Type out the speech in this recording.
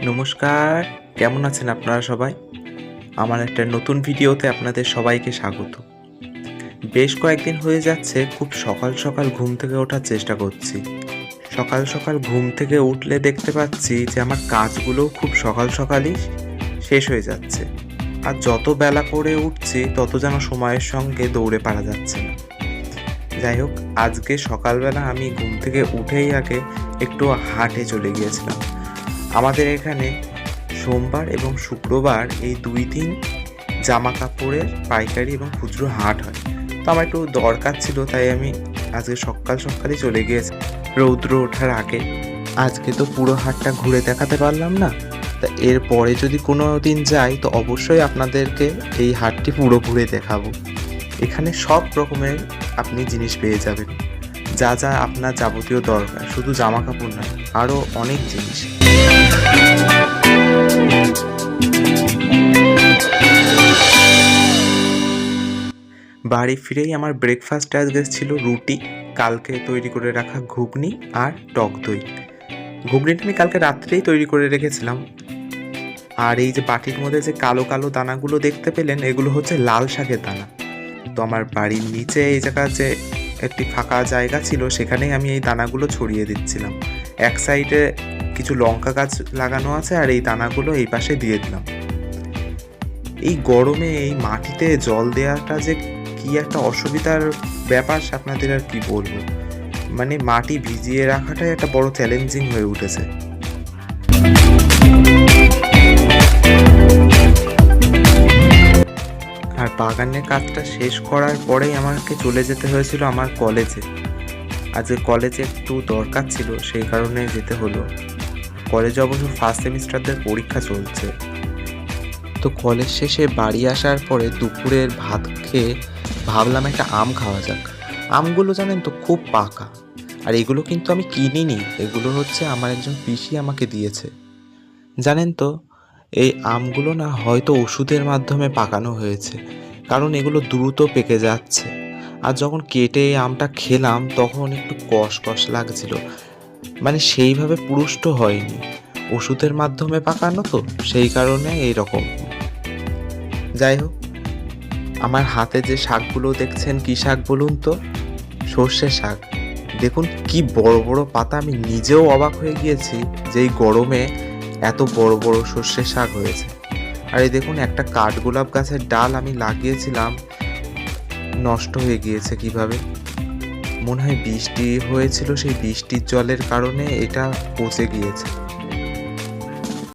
নমস্কার, কেমন আছেন আপনারা সবাই? আমার একটা নতুন ভিডিওতে আপনাদের সবাইকে স্বাগত। বেশ কয়েকদিন হয়ে যাচ্ছে খুব সকাল সকাল ঘুম থেকে ওঠার চেষ্টা করছি। সকাল সকাল ঘুম থেকে উঠলে দেখতে পাচ্ছি যে আমার কাজগুলোও খুব সকাল সকালই শেষ হয়ে যাচ্ছে। আর যত বেলা করে উঠছি তত যেন সময়ের সঙ্গে দৌড়ে পারা যাচ্ছে না। যাই হোক, আজকে সকালবেলা আমি ঘুম থেকে উঠেই আগে একটু হাটে চলে গিয়েছিলাম। আমাদের এখানে সোমবার এবং শুক্রবার এই 2 দিন জামা কাপড়ের পাইকারি এবং খুচরো হাট হয়। তো আমার একটু দরকার ছিল, তাই আমি আজকে সকালই চলে গিয়েছি রৌদ্র ওঠার আগে। আজকে তো পুরো হাটটা ঘুরে দেখাতে পারলাম না, তা এরপরে যদি কোনো দিন যাই তো অবশ্যই আপনাদেরকে এই হাটটি পুরো ঘুরে দেখাবো। এখানে সব রকমের আপনি জিনিস পেয়ে যাবেন, যা যা আপনার যাবতীয় দরকার, শুধু জামা কাপড় নয়, আরও অনেক জিনিস। বাড়ি ফিরেই আমার ব্রেকফাস্ট আজকে ছিল রুটি, কালকে তৈরি করে রাখা ঘুগনি আর টক দই। ঘুগনিটা আমি কালকে রাত্রেই তৈরি করে রেখেছিলাম। আর এই যে বাটির মধ্যে যে কালো কালো দানাগুলো দেখতে পেলেন, এগুলো হচ্ছে লাল শাকের দানা। তো আমার বাড়ির নিচে এই জায়গা যে একটি ফাঁকা জায়গা ছিল, সেখানেই আমি এই দানাগুলো ছড়িয়ে দিচ্ছিলাম। এক সাইডে কিছু লঙ্কা গাছ লাগানো আছে, আর এই দানাগুলো এই পাশে দিয়ে দিলাম। এই গরমে এই মাটিতে জল দেওয়াটা যে কি একটা অসুবিধার ব্যাপার, আপনাদের আর কি বলবো। মানে মাটি ভিজিয়ে রাখাটাই একটা বড় চ্যালেঞ্জিং হয়ে উঠেছে। আর বাগানের কাজটা শেষ করার পরেই আমাকে চলে যেতে হয়েছিল আমার কলেজে। আজকে কলেজে একটু দরকার ছিল, সেই কারণে যেতে হলো। কলেজে অবশ্য ফার্স্ট সেমিস্টারদের পরীক্ষা চলছে। তো কলেজ শেষে বাড়ি আসার পরে দুপুরের ভাত খেয়ে ভাবলাম একটা আম খাওয়া যাক। আমগুলো জানেন তো খুব পাকা, আর এগুলো কিন্তু আমি কিনিনি, এগুলো হচ্ছে আমার একজন পিসি আমাকে দিয়েছে। জানেন তো, এই আমগুলো না হয়তো ওষুধের মাধ্যমে পাকানো হয়েছে, কারণ এগুলো দ্রুত পেকে যাচ্ছে। আর যখন কেটে এই আমটা খেলাম তখন একটু কষ লাগছিল, মানে সেইভাবে পুষ্ট হয়নি, ওষুধের মাধ্যমে পাকানো তো, সেই কারণে এইরকম। যাই হোক, আমার হাতে যে শাকগুলো দেখছেন, কি শাক বলুন তো? সর্ষে শাক। দেখুন কি বড় বড় পাতা, আমি নিজেও অবাক হয়ে গিয়েছি যে এই গরমে এত বড় বড় সর্ষে শাক হয়েছে। আর এই দেখুন, একটা কাঠগোলাপ গাছের ডাল আমি লাগিয়েছিলাম, নষ্ট হয়ে গিয়েছে কিভাবে। মনে হয় বৃষ্টি হয়েছিল, সেই বৃষ্টির জলের কারণে এটা পচে গিয়েছে।